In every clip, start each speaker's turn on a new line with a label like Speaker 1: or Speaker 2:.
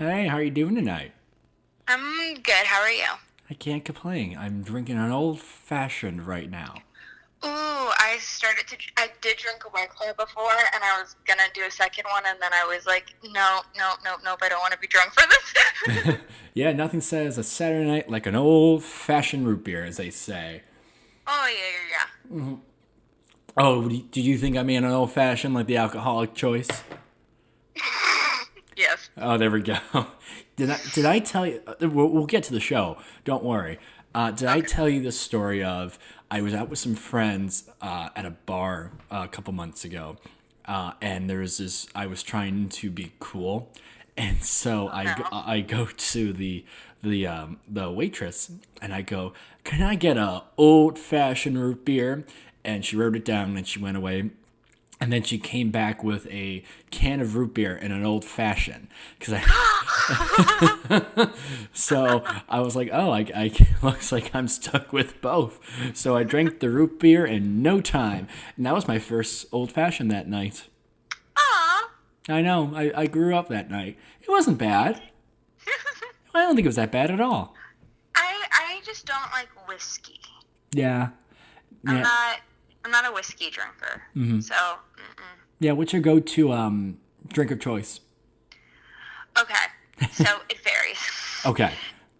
Speaker 1: Hey, how are you doing tonight?
Speaker 2: I'm good. How are you?
Speaker 1: I can't complain. I'm drinking an old fashioned right now.
Speaker 2: Ooh, I did drink a White Claw before, and I was gonna do a second one, and then I was like, no, no, no, nope, I don't want to be drunk for this.
Speaker 1: Yeah, nothing says a Saturday night like an old fashioned root beer, as they say.
Speaker 2: Oh, yeah, yeah,
Speaker 1: Oh, do you think I mean an old fashioned like the alcoholic choice?
Speaker 2: yeah. Yes.
Speaker 1: Oh, there we go. Did I tell you? We'll get to the show. Don't worry. Did I
Speaker 2: Okay.
Speaker 1: tell you the story of I was out with some friends at a bar a couple months ago, and there was this. I was trying to be cool, and so
Speaker 2: Oh, no.
Speaker 1: I go to the waitress and I go, "Can I get a old fashioned root beer?" And she wrote it down and she went away. And then she came back with a can of root beer and an old fashioned. So I was like, oh, I looks like I'm stuck with both. So I drank the root beer in no time, and that was my first old fashioned that night.
Speaker 2: Aw.
Speaker 1: I know, I grew up that night. It wasn't bad. I don't think it was that bad at all.
Speaker 2: I just don't like whiskey.
Speaker 1: Yeah,
Speaker 2: I'm
Speaker 1: yeah,
Speaker 2: not I'm not a whiskey drinker. So,
Speaker 1: yeah. What's your go-to drink of choice?
Speaker 2: okay. So it varies.
Speaker 1: Okay,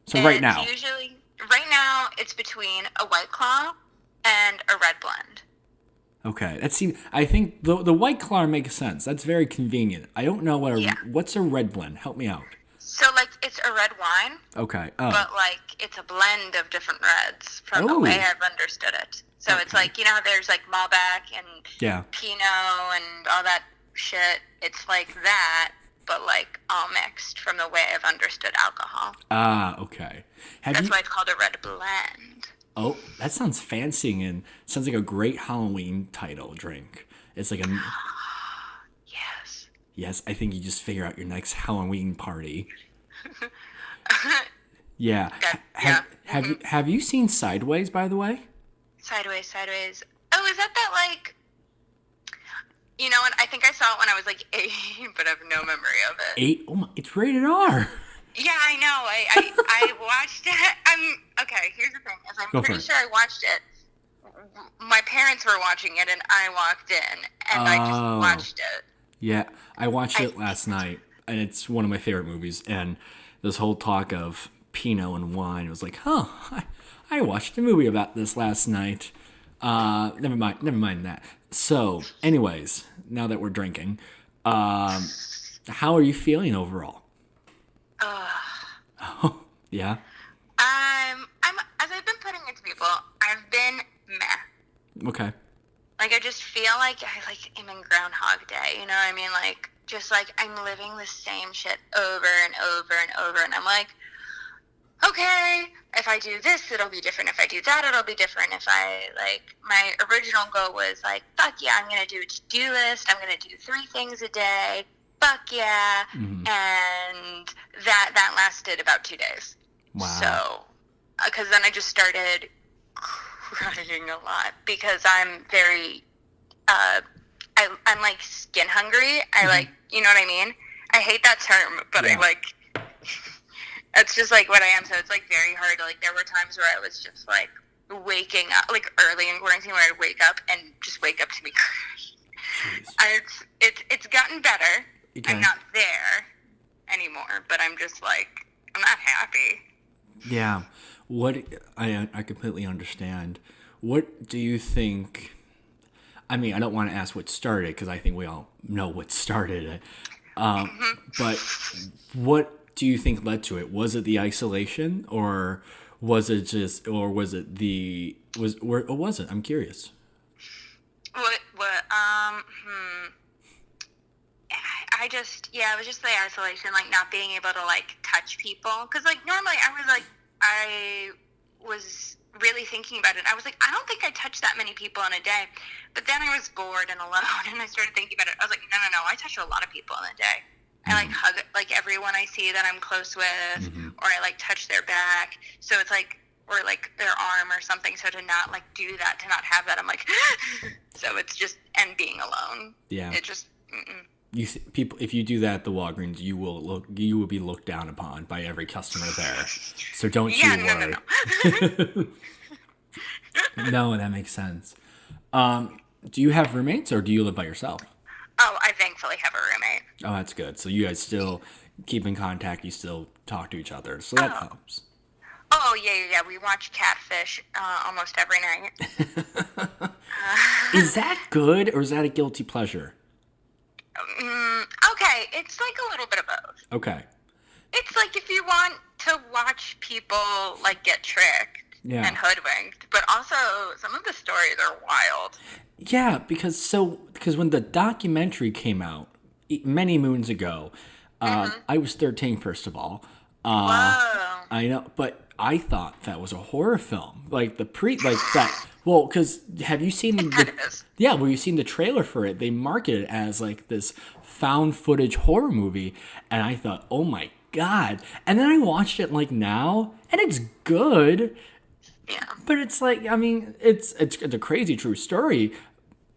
Speaker 1: so right
Speaker 2: It's
Speaker 1: now.
Speaker 2: usually right now it's between a White Claw and a red blend.
Speaker 1: Okay, that seems. I think the White Claw makes sense. That's very convenient. I don't know
Speaker 2: Yeah.
Speaker 1: what's a red blend. Help me out.
Speaker 2: So like it's a red wine,
Speaker 1: Okay. Oh.
Speaker 2: but like it's a blend of different reds from the way
Speaker 1: Oh.
Speaker 2: I've understood it. So it's
Speaker 1: Okay.
Speaker 2: like how there's like Malbec and
Speaker 1: Yeah.
Speaker 2: Pinot and all that shit. It's like that, but like all mixed from the way I've understood alcohol.
Speaker 1: Ah. Okay. Have
Speaker 2: That's
Speaker 1: you?
Speaker 2: why it's called a red blend.
Speaker 1: Oh, that sounds fancy and sounds like a great Halloween title drink. It's like a.
Speaker 2: Yes.
Speaker 1: Yes, I think you just figure out your next Halloween party. Yeah.
Speaker 2: That, yeah.
Speaker 1: Have you seen Sideways, by the way?
Speaker 2: Sideways, sideways. Oh, is that like? You know what? I think I saw it when I was like 8, but I have no memory of it.
Speaker 1: Eight. Oh my! It's rated R.
Speaker 2: Yeah, I know. I watched it. Okay. Here's the thing: is I'm
Speaker 1: Go for
Speaker 2: pretty
Speaker 1: it.
Speaker 2: sure I watched it. My parents were watching it, and I walked in, and I just
Speaker 1: Oh.
Speaker 2: watched it.
Speaker 1: Yeah, I watched
Speaker 2: I
Speaker 1: it last night, and it's one of my favorite movies. And this whole talk of Pinot and wine, it was like, huh, I watched a movie about this last night. Never mind that. So, anyways, now that we're drinking, how are you feeling overall? Yeah.
Speaker 2: I'm as I've been putting it to people, I've been meh.
Speaker 1: Okay.
Speaker 2: Like I just feel like I like am in Groundhog Day. You know what I mean? Like just like I'm living the same shit over and over and over, and I'm like, okay, if I do this, it'll be different. If I do that, it'll be different. If I like, my original goal was like, fuck yeah, I'm gonna do a to-do list. I'm gonna do 3 things a day. Fuck yeah, and that lasted about 2 days.
Speaker 1: Wow.
Speaker 2: So, because then I just started crying a lot because I'm very, I'm like skin hungry. I like, you know what I mean? I hate that term, but I
Speaker 1: Yeah.
Speaker 2: like. It's just like what I am. So it's like very hard. Like there were times where I was just like waking up, like early in quarantine, where I'd wake up and just wake up to me crying.
Speaker 1: Jeez.
Speaker 2: It's gotten better.
Speaker 1: Okay.
Speaker 2: I'm not there anymore, but I'm just like I'm not happy.
Speaker 1: Yeah. What I completely understand. What do you think? I mean, I don't want to ask what started because I think we all know what started it. But what do you think led to it? Was it the isolation, or was it the was where? Or was it? I'm curious.
Speaker 2: What? I just, yeah, it was just the isolation, like not being able to like touch people. Because like normally I was really thinking about it. I was like, I don't think I touched that many people in a day. But then I was bored and alone, and I started thinking about it. I was like, no, no, no, I touch a lot of people in a day. I like hug like everyone I see that I'm close with, or I like touch their back. So it's like, or like their arm or something. So to not like do that, to not have that, I'm like, so it's just and being alone.
Speaker 1: Yeah.
Speaker 2: It just. Mm-mm.
Speaker 1: people, if you do that at the Walgreens, you will be looked down upon by every customer there. So don't
Speaker 2: Yeah,
Speaker 1: you
Speaker 2: no,
Speaker 1: worry.
Speaker 2: no.
Speaker 1: No, that makes sense. Do you have roommates or do you live by yourself?
Speaker 2: Oh, I thankfully have a roommate.
Speaker 1: Oh, that's good. So you guys still keep in contact. You still talk to each other. So that
Speaker 2: Oh.
Speaker 1: helps.
Speaker 2: Oh, yeah. We watch Catfish almost every night.
Speaker 1: Is that good or is that a guilty pleasure?
Speaker 2: Okay, it's like a little bit of both.
Speaker 1: Okay.
Speaker 2: It's like if you want to watch people like get tricked
Speaker 1: Yeah.
Speaker 2: and hoodwinked, but also some of the stories are wild.
Speaker 1: Yeah, because when the documentary came out many moons ago, I was 13, first of all.
Speaker 2: Whoa.
Speaker 1: I know, but I thought that was a horror film. Like like that. Well, because have you seen
Speaker 2: Kind of is.
Speaker 1: Yeah, well, you've seen the trailer for it. They market it as like this found footage horror movie, and I thought, oh my god! And then I watched it like now, and it's good.
Speaker 2: Yeah.
Speaker 1: But it's like, I mean, it's a crazy true story,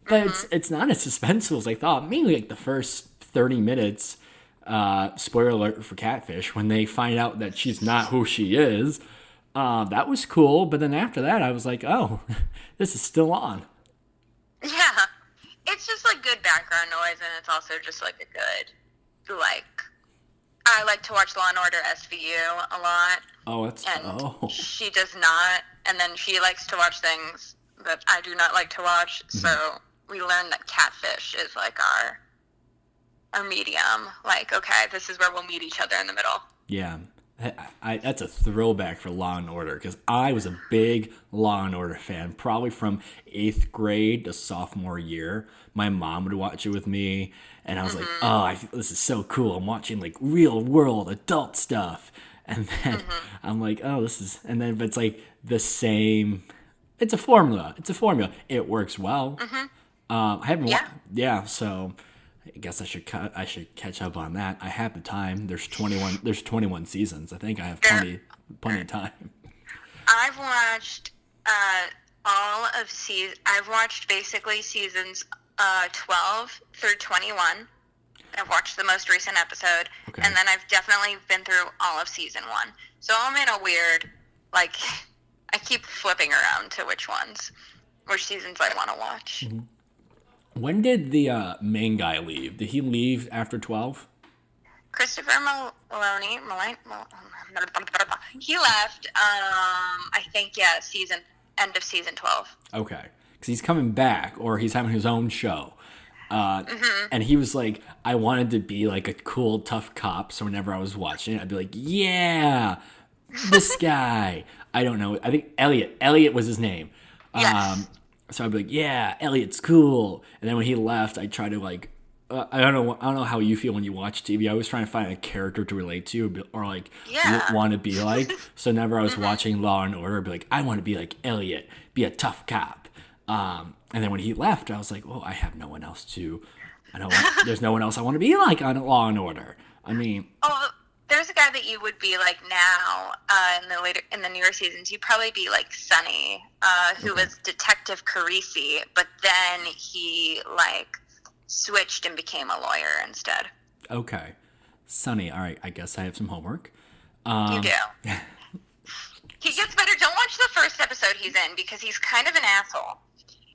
Speaker 1: but it's not as suspenseful as I thought. Mainly like the first 30 minutes, spoiler alert for Catfish, when they find out that she's not who she is. That was cool, but then after that, I was like, oh, this is still on.
Speaker 2: Yeah. It's just like good background noise, and it's also just like a good, like, I like to watch Law and Order SVU a lot.
Speaker 1: Oh, it's
Speaker 2: And she does not. And then she likes to watch things that I do not like to watch. So we learned that Catfish is like our medium. Like, okay, this is where we'll meet each other in the middle.
Speaker 1: yeah. That's a throwback for Law and Order because I was a big Law and Order fan, probably from 8th grade to sophomore year. My mom would watch it with me, and I was like, "Oh, this is so cool! I'm watching like real world adult stuff." And then I'm like, "Oh, this is," and then but it's like the same. It's a formula. It works well. I haven't. Yeah. So I guess I should catch up on that. I have the time. There's 21 seasons. I think I have plenty of time.
Speaker 2: I've watched all of I've watched basically seasons 12 through 21. I've watched the most recent episode, and then I've definitely been through all of season 1. So I'm in a weird, like, I keep flipping around to which seasons I want to watch.
Speaker 1: When did the main guy leave? Did he leave after 12?
Speaker 2: Christopher Maloney, he left, I think, end of season 12.
Speaker 1: Okay. Because he's coming back, or he's having his own show. And he was like, I wanted to be like a cool, tough cop, so whenever I was watching it, I'd be like, yeah, this guy. I don't know. I think Elliot. Elliot was his name.
Speaker 2: Yes.
Speaker 1: So I'd be like, yeah, Elliot's cool. And then when he left, I try to like, I don't know how you feel when you watch TV. I was trying to find a character to relate to or like want to be like. So whenever I was watching Law and Order, I'd be like, I want to be like Elliot, be a tough cop. And then when he left, I was like, oh, I have no one else there's no one else I want to be like on Law and Order. I mean,
Speaker 2: there's a guy that you would be like now in the newer seasons. You'd probably be like Sonny, who was Detective Carisi, but then he like switched and became a lawyer instead.
Speaker 1: Okay, Sonny. All right, I guess I have some homework.
Speaker 2: You do. He gets better. Don't watch the first episode he's in because he's kind of an asshole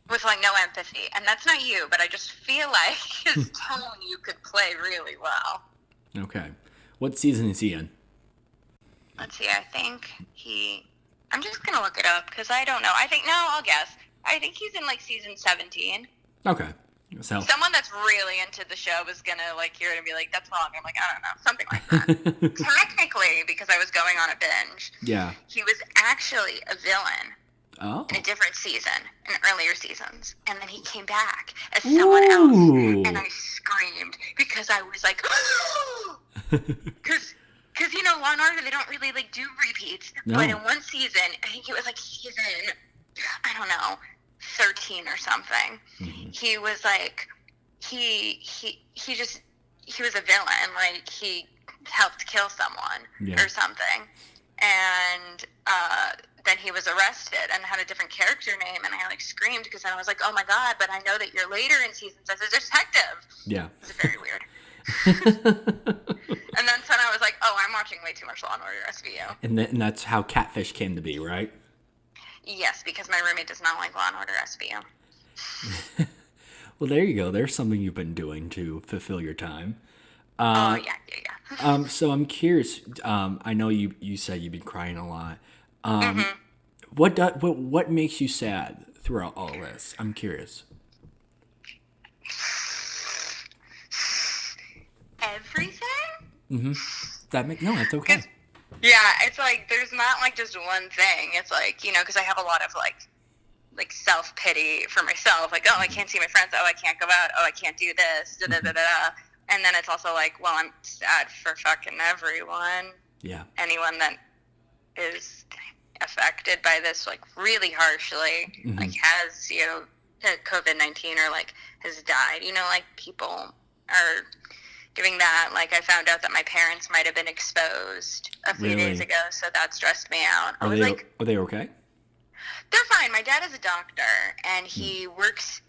Speaker 2: with like no empathy, and that's not you. But I just feel like his tone you could play really well.
Speaker 1: Okay. What season is he in?
Speaker 2: Let's see, I'm just going to look it up because I don't know. I'll guess. I think he's in like season 17.
Speaker 1: Okay. So
Speaker 2: someone that's really into the show is going to like hear it and be like, that's wrong. I'm like, I don't know. Something like that. Technically, because I was going on a binge, he was actually a villain in a different season, in earlier seasons. And then he came back as someone else. And I screamed because I was like, because Law and Order, they don't really like do repeats. No. But in one season, I think it was like season, I don't know, 13 or something. He was like, he was a villain. Like he helped kill someone or something, and then he was arrested and had a different character name. And I like screamed because I was like, oh my god! But I know that you're later in seasons as a detective. Yeah, it was very weird. And then I was like, oh, I'm watching way too much Law and Order SVU.
Speaker 1: And that's how Catfish came to be, right?
Speaker 2: Yes, because my roommate does not like Law and Order SVU.
Speaker 1: Well, there you go. There's something you've been doing to fulfill your time.
Speaker 2: Oh, yeah.
Speaker 1: So I'm curious. I know you said you've been crying a lot.
Speaker 2: Mm-hmm.
Speaker 1: What makes you sad throughout all this? I'm curious.
Speaker 2: Everything?
Speaker 1: No, that's okay.
Speaker 2: Yeah, it's like there's not like just one thing. It's like, because I have a lot of like self-pity for myself. Like, oh, I can't see my friends. Oh, I can't go out. Oh, I can't do this. Da, da, da, da, da. And then it's also like, well, I'm sad for fucking everyone.
Speaker 1: Yeah.
Speaker 2: Anyone that is affected by this, like, really harshly, like, has, COVID-19 or, like, has died. Like, people are doing that. Like, I found out that my parents might have been exposed a few days ago, so that stressed me out.
Speaker 1: Are they okay?
Speaker 2: They're fine. My dad is a doctor, and he works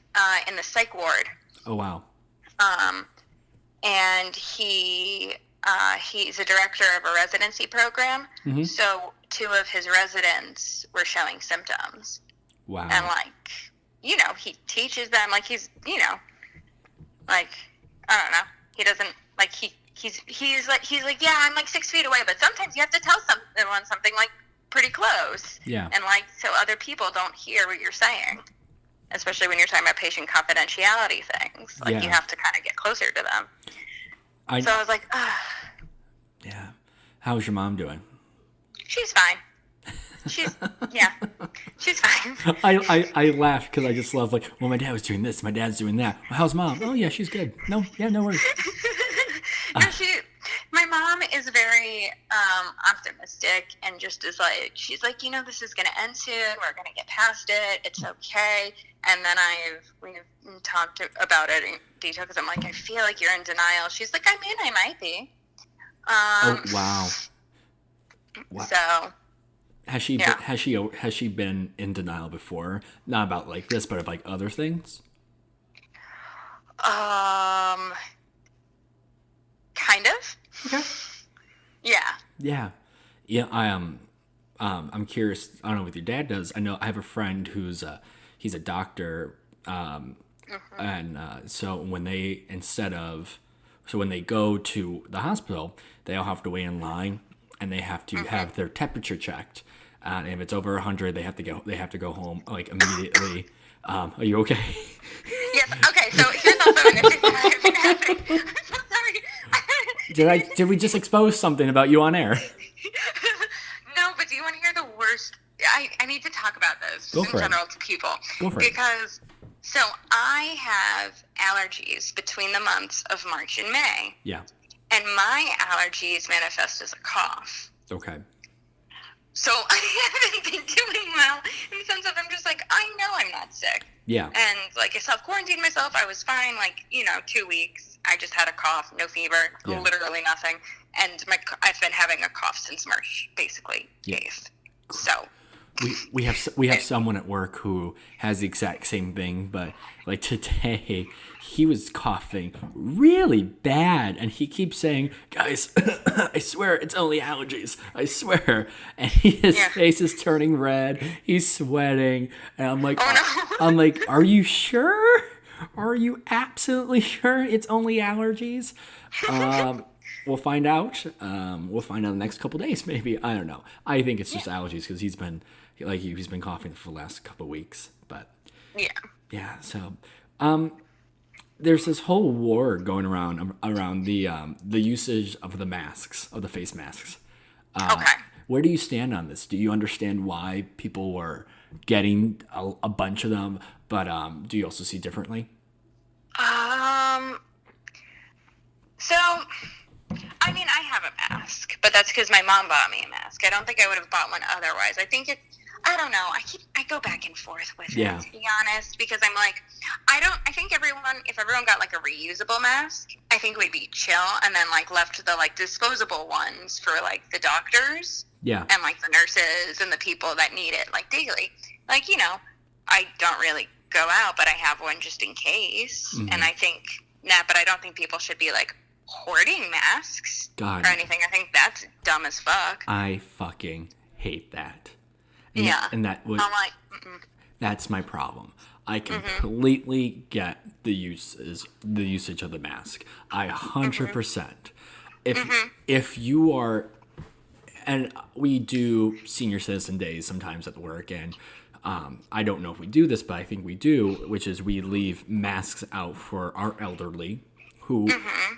Speaker 2: in the psych ward.
Speaker 1: Oh, wow.
Speaker 2: And he's a director of a residency program. Mm-hmm. So 2 of his residents were showing symptoms.
Speaker 1: Wow.
Speaker 2: And he teaches them, like he's, like, I don't know. He doesn't, like, he's like, yeah, I'm like 6 feet away, but sometimes you have to tell someone something like pretty close.
Speaker 1: Yeah. And
Speaker 2: like, so other people don't hear what you're saying. Especially when you're talking about patient confidentiality things. Like, you have to kind of get closer to them. So I was like, ugh.
Speaker 1: Yeah. How's your mom doing?
Speaker 2: She's fine. She's fine.
Speaker 1: I laughed because I just love, like, well, my dad was doing this, my dad's doing that. Well, how's mom? Oh, yeah, she's good. No worries.
Speaker 2: No, my mom is very optimistic and just is like, she's like, this is going to end soon. We're going to get past it. It's okay. And then we've talked about it in detail because I'm like, I feel like you're in denial. She's like, I might be.
Speaker 1: Oh, wow.
Speaker 2: So.
Speaker 1: Has she been in denial before? Not about like this, but of like other things?
Speaker 2: Kind of.
Speaker 1: Okay.
Speaker 2: Yeah.
Speaker 1: Yeah. I'm curious. I don't know what your dad does. I know I have a friend he's a doctor. And so when they go to the hospital, they all have to wait in line, and they have to have their temperature checked. And if it's over 100, they have to go home like immediately. Are you okay?
Speaker 2: Yes. Okay. So here's also an issue that I've been having. I'm so sorry.
Speaker 1: Did we just expose something about you on air?
Speaker 2: No, but do you want to hear the worst? I need to talk about this in general to people.
Speaker 1: Go for it.
Speaker 2: Because so I have allergies between the months of March and May.
Speaker 1: Yeah.
Speaker 2: And my allergies manifest as a cough.
Speaker 1: Okay.
Speaker 2: So I haven't been doing well in the sense of I'm just like, I know I'm not sick.
Speaker 1: Yeah.
Speaker 2: And like I self-quarantined myself. I was fine, 2 weeks. I just had a cough, no fever, literally nothing. And I've been having a cough since March, basically, 8th. So.
Speaker 1: We have someone at work who has the exact same thing, but like today he was coughing really bad, and he keeps saying, "Guys, I swear it's only allergies. I swear." And his face is turning red. He's sweating, and I'm like,
Speaker 2: oh, no.
Speaker 1: I'm like, "Are you sure? Are you absolutely sure it's only allergies?" We'll find out. We'll find out in the next couple days, maybe. I don't know. I think it's just allergies because he's been coughing for the last couple of weeks. But yeah. So, there's this whole war going around the usage of the masks, of the face masks.
Speaker 2: Okay.
Speaker 1: Where do you stand on this? Do you understand why people were getting a bunch of them? But do you also see differently?
Speaker 2: So. I mean, I have a mask, but that's because my mom bought me a mask. I don't think I would have bought one otherwise. I don't know. I go back and forth with it, to be honest, because I'm like, if everyone got like a reusable mask, I think we'd be chill, and then like left the like disposable ones for like the doctors, and like the nurses and the people that need it like daily. Like, I don't really go out, but I have one just in case, and I think, but I don't think people should be like hoarding masks
Speaker 1: God,
Speaker 2: or anything. I think that's dumb as fuck.
Speaker 1: I fucking hate that.
Speaker 2: Yeah.
Speaker 1: And that would,
Speaker 2: I'm like, mm-mm.
Speaker 1: that's my problem. I
Speaker 2: Mm-hmm.
Speaker 1: completely get the usage of the mask. I 100%. If you are, and we do senior citizen days sometimes at work, and I don't know if we do this, but I think we do, which is we leave masks out for our elderly who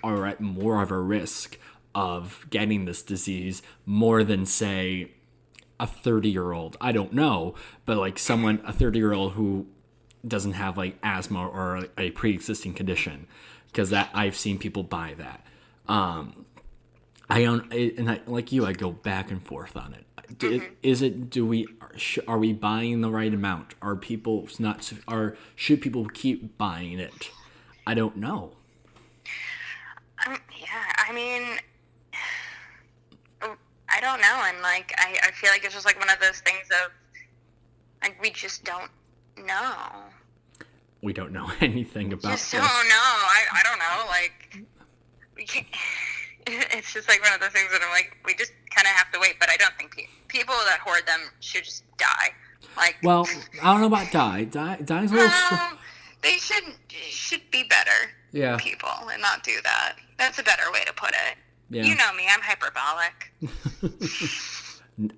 Speaker 1: are at more of a risk of getting this disease more than, say, a 30-year-old. I don't know, but like someone, a 30-year-old who doesn't have like asthma or a pre-existing condition, because that I've seen people buy that. I don't, and like you, I go back and forth on it. Is it? Are we buying the right amount? Are people not? Should people keep buying it? I don't know.
Speaker 2: Yeah, I mean, I don't know. And like, I feel like it's just like one of those things of, like, we just don't know.
Speaker 1: We don't know anything about
Speaker 2: Just
Speaker 1: this.
Speaker 2: don't know. I don't know. Like, we can't. It's just like one of those things that I'm like, we just kind of have to wait. But I don't think people that hoard them should just die. Like,
Speaker 1: Well, I don't know about die. Die's a little.
Speaker 2: they should be better.
Speaker 1: Yeah.
Speaker 2: People and not do that. That's a better way to put it.
Speaker 1: Yeah.
Speaker 2: You know me, I'm hyperbolic.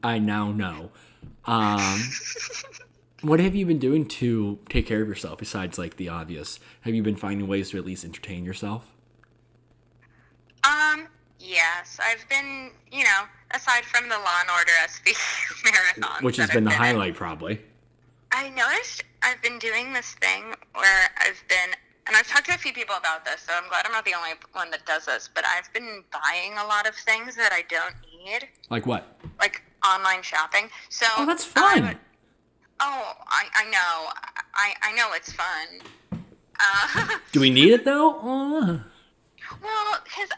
Speaker 1: I now know. What have you been doing to take care of yourself besides like the obvious? Have you been finding ways to at least entertain yourself?
Speaker 2: Yes, I've been, aside from the Law and Order SVU marathon,
Speaker 1: Which has been the highlight, probably.
Speaker 2: I noticed I've been doing this thing where and I've talked to a few people about this, so I'm glad I'm not the only one that does this, but I've been buying a lot of things that I don't need.
Speaker 1: Like what?
Speaker 2: Like online shopping. So
Speaker 1: Oh, that's fun.
Speaker 2: I know. I know it's fun.
Speaker 1: Do we need it though?
Speaker 2: Well, because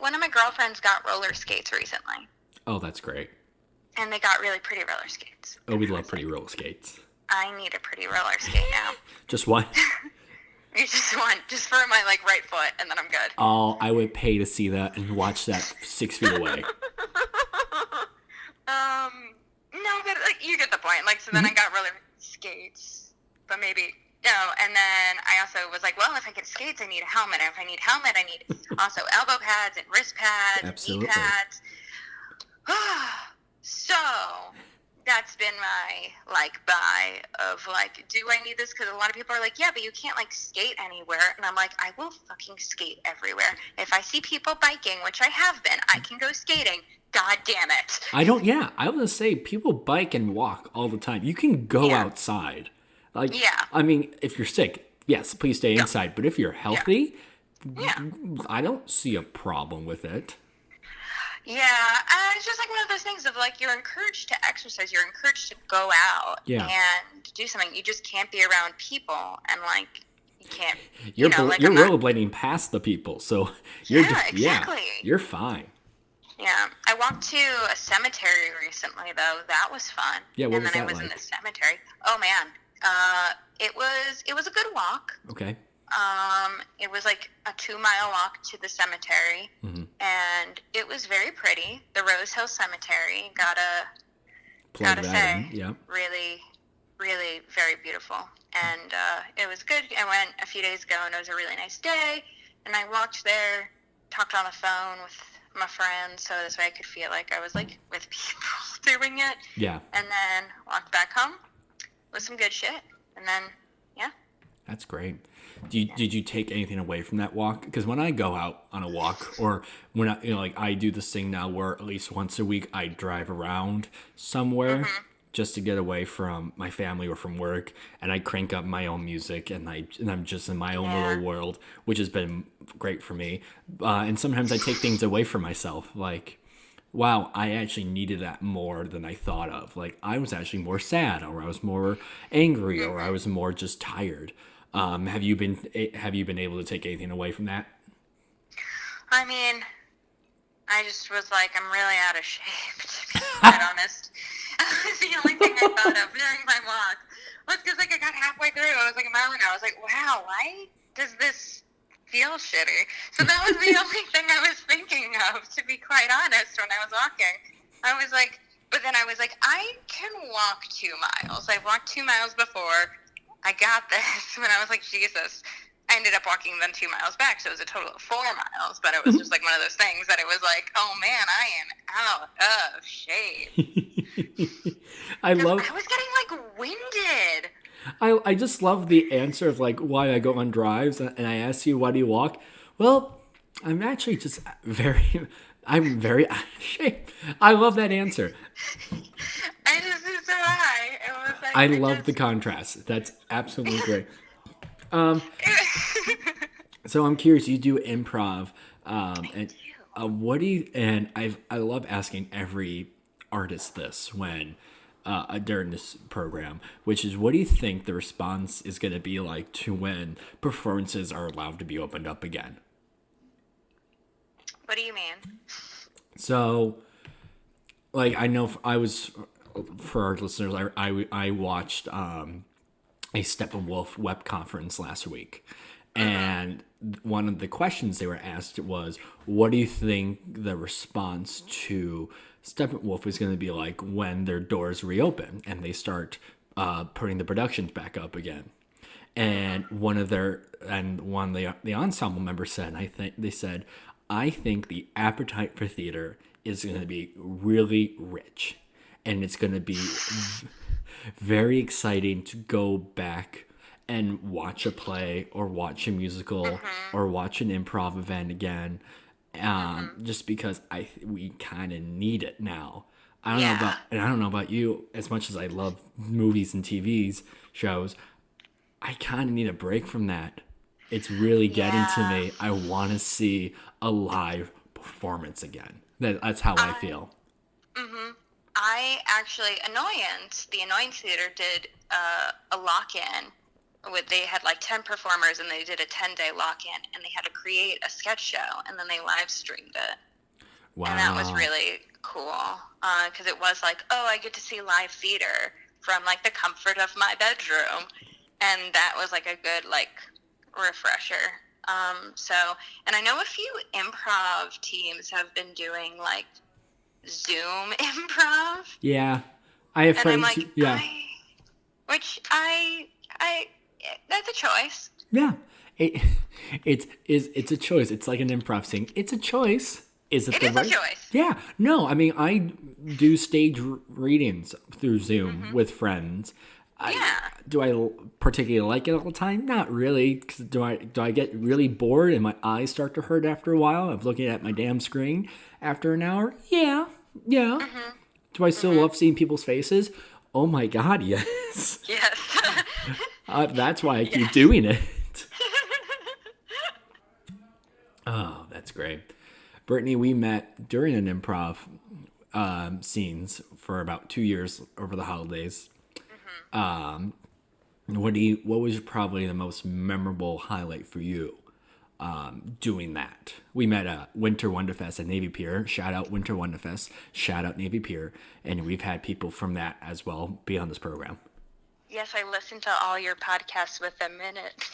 Speaker 2: one of my girlfriends got roller skates recently.
Speaker 1: Oh, that's great.
Speaker 2: And they got really pretty roller skates.
Speaker 1: Oh, we love pretty roller skates.
Speaker 2: I need a pretty roller skate now.
Speaker 1: Just one?
Speaker 2: You just want, just for my right foot, and then I'm good.
Speaker 1: Oh, I would pay to see that and watch that 6 feet away.
Speaker 2: No, but you get the point. So then I got roller skates, but maybe. And then I also was like, well, if I get skates, I need a helmet. And if I need helmet, I need also elbow pads and wrist pads,
Speaker 1: Absolutely.
Speaker 2: knee pads. So that's been my buy of do I need this? Because a lot of people are like, yeah, but you can't skate anywhere. And I'm like, I will fucking skate everywhere. If I see people biking, which I have been, I can go skating. God damn it.
Speaker 1: I was going to say, people bike and walk all the time. You can go outside.
Speaker 2: Yeah.
Speaker 1: I mean, if you're sick, yes, please stay inside. But if you're healthy, I don't see a problem with it.
Speaker 2: Yeah, it's just one of those things of you're encouraged to exercise, you're encouraged to go out and do something. You just can't be around people, and you can't.
Speaker 1: You're rollerblading past the people, so you're
Speaker 2: exactly.
Speaker 1: You're fine.
Speaker 2: Yeah, I walked to a cemetery recently though. That was fun.
Speaker 1: Yeah, what was that
Speaker 2: And then I was
Speaker 1: like?
Speaker 2: in the cemetery. Oh man, it was a good walk.
Speaker 1: Okay.
Speaker 2: It was a 2-mile walk to the cemetery, and it was very pretty. The Rose Hill Cemetery, gotta say, really, really very beautiful, and it was good. I went a few days ago, and it was a really nice day. And I walked there, talked on the phone with my friends, so this way I could feel like I was with people doing it.
Speaker 1: Yeah.
Speaker 2: And then walked back home with some good shit, and then
Speaker 1: That's great. Did you take anything away from that walk? Because when I go out on a walk, or when I do this thing now where at least once a week I drive around somewhere just to get away from my family or from work, and I crank up my own music and I'm just in my own little world, which has been great for me. And sometimes I take things away from myself, wow, I actually needed that more than I thought of. I was actually more sad, or I was more angry, or I was more just tired. Have you been able to take anything away from that?
Speaker 2: I mean, I just was I'm really out of shape, to be quite honest. That was the only thing I thought of during my walk. Was because I got halfway through, I was a mile in, I was wow, why does this feel shitty. So that was the only thing I was thinking of, to be quite honest, when I was walking. I was like, but then I was like, I can walk 2 miles. I've walked 2 miles before. I got this. And I was like, Jesus. I ended up walking then 2 miles back, so it was a total of 4 miles. But it was just like one of those things that it was like, oh man, I am out of shape.
Speaker 1: I love.
Speaker 2: I was getting like winded.
Speaker 1: I just love the answer of like why I go on drives, and I ask you why do you walk. Well, I'm actually just I'm very out of shape. I love that answer.
Speaker 2: I just so high. It was like
Speaker 1: I love the contrast. That's absolutely great. So I'm curious. You do improv, and what do you? And I love asking every artist this when during this program, which is what do you think the response is going to be like to when performances are allowed to be opened up again?
Speaker 2: What do you mean?
Speaker 1: So, like I know I was for our listeners, I watched a Steppenwolf web conference last week. And one of the questions they were asked was, what do you think the response to Steppenwolf is going to be like when their doors reopen and they start putting the productions back up again? And one of the ensemble members said, I think the appetite for theater is going to be really rich, and it's going to be very exciting to go back and watch a play or watch a musical or watch an improv event again, just because we kind of need it now. I don't know about you. As much as I love movies and TV shows, I kind of need a break from that. It's really getting to me. I want to see a live performance again. That's how I feel.
Speaker 2: I actually, the Annoyance Theater did a lock-in. They had like 10 performers, and they did a 10-day lock-in, and they had to create a sketch show, and then they live streamed it.
Speaker 1: Wow.
Speaker 2: And that was really cool, because it was like, oh, I get to see live theater from like the comfort of my bedroom, and that was like a good like refresher. And I know a few improv teams have been doing like Zoom improv.
Speaker 1: Yeah, I have friends.
Speaker 2: And I'm like,
Speaker 1: yeah,
Speaker 2: that's a choice.
Speaker 1: Yeah, it's a choice. It's like an improv thing. It's a choice. Is it the right?
Speaker 2: It is a choice.
Speaker 1: Yeah. No, I mean I do stage readings through Zoom with friends. Do I particularly like it all the time? Not really. 'Cause do I get really bored and my eyes start to hurt after a while of looking at my damn screen after an hour? Yeah. Do I still love seeing people's faces? Oh my God, yes.
Speaker 2: Yes.
Speaker 1: That's why I keep doing it. Oh, that's great. Brittney, we met during an improv scenes for about 2 years over the holidays. What was probably the most memorable highlight for you doing that? We met at Winter Wonderfest at Navy Pier. Shout out Winter Wonderfest. Shout out Navy Pier. And we've had people from that as well be on this program.
Speaker 2: Yes, I listened to all your podcasts with them in it.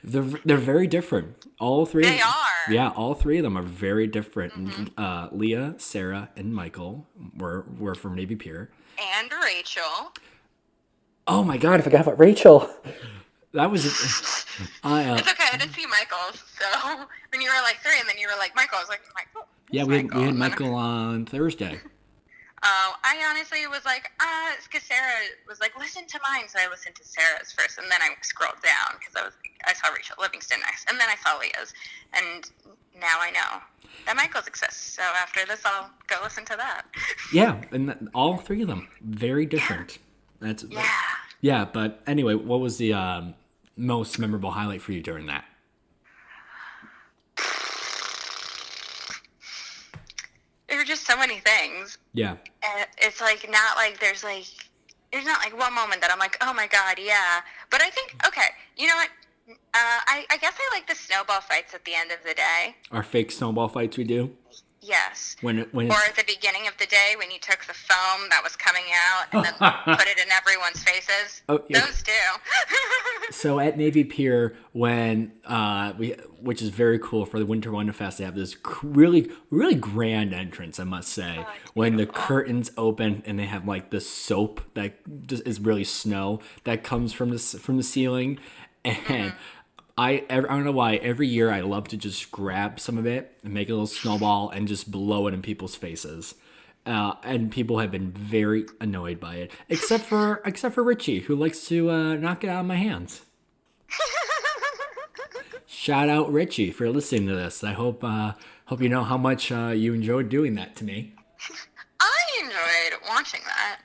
Speaker 1: They're very different. All three.
Speaker 2: They are.
Speaker 1: Yeah, all three of them are very different. Leah, Sarah, and Michael were from Navy Pier.
Speaker 2: And Rachel.
Speaker 1: Oh my God, I forgot about Rachel. That was.
Speaker 2: It's okay, I didn't see Michael's. So when you were like 3, and then you were like Michael, I was like Michael.
Speaker 1: Yeah, we had Michael on Thursday.
Speaker 2: Oh, I honestly was like, because Sarah was like, listen to mine. So I listened to Sarah's first, and then I scrolled down because I saw Rachel Livingston next, and then I saw Leah's, and now I know that Michael's exists. So after this, I'll go listen to that.
Speaker 1: Yeah, and all three of them very different. Yeah, but anyway, what was the most memorable highlight for you during that?
Speaker 2: There were just so many things.
Speaker 1: Yeah.
Speaker 2: And it's like not like there's not like one moment that I'm like, oh my God, yeah. But I think, okay, you know what? I guess I like the snowball fights at the end of the day.
Speaker 1: Our fake snowball fights we do?
Speaker 2: Yes.
Speaker 1: When
Speaker 2: Or
Speaker 1: it's
Speaker 2: at the beginning of the day when you took the foam that was coming out and then put it in everyone's faces.
Speaker 1: oh, yeah.
Speaker 2: Those too.
Speaker 1: So at Navy Pier, when which is very cool for the Winter Wonderfest, they have this really, really grand entrance, I must say. When the curtains open and they have like this soap that just is really snow that comes from the ceiling, and I don't know why every year I love to just grab some of it and make a little snowball and just blow it in people's faces. And people have been very annoyed by it, except for Richie, who likes to knock it out of my hands. Shout out Richie for listening to this. I hope you know how much you enjoyed doing that to me.
Speaker 2: I enjoyed watching that.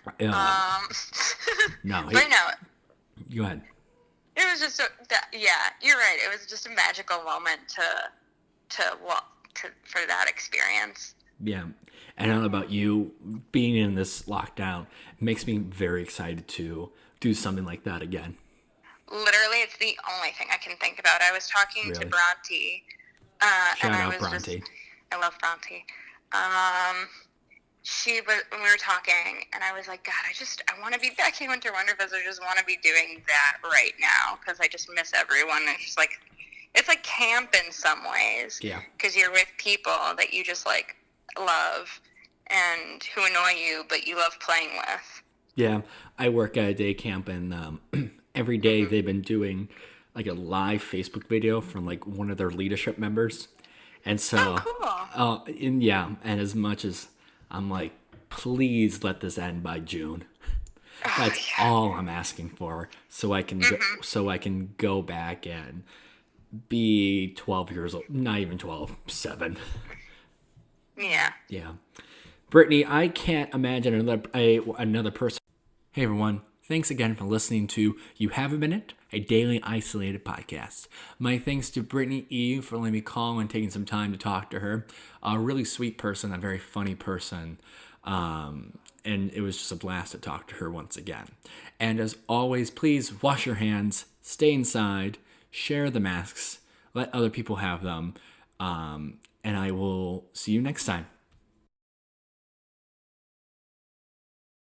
Speaker 1: No,
Speaker 2: But no,
Speaker 1: go ahead.
Speaker 2: it was just yeah, you're right. It was just a magical moment for that experience.
Speaker 1: Yeah, and I don't know about you, being in this lockdown makes me very excited to do something like that again.
Speaker 2: Literally, it's the only thing I can think about. I was talking to
Speaker 1: Really?
Speaker 2: Bronte,
Speaker 1: Shout
Speaker 2: and I
Speaker 1: out
Speaker 2: was
Speaker 1: Bronte.
Speaker 2: I love Bronte. When we were talking, and I was like, God, I want to be back in Winter Wonderfest. I just want to be doing that right now because I just miss everyone. It's like camp in some ways.
Speaker 1: Yeah.
Speaker 2: Because you're with people that you just like love and who annoy you, but you love playing with.
Speaker 1: Yeah, I work at a day camp, and every day they've been doing like a live Facebook video from like one of their leadership members, and so, and as much as I'm like, please let this end by June. That's all I'm asking for, so I can so I can go back and be 12 years old, not even 12, 7.
Speaker 2: Yeah.
Speaker 1: Yeah. Brittney, I can't imagine another person. Hey everyone, thanks again for listening to You Have a Minute, a daily isolated podcast. My thanks to Brittney Eve for letting me call and taking some time to talk to her. A really sweet person, a very funny person. And it was just a blast to talk to her once again. And as always, please wash your hands, stay inside, share the masks, let other people have them. And I will see you next time.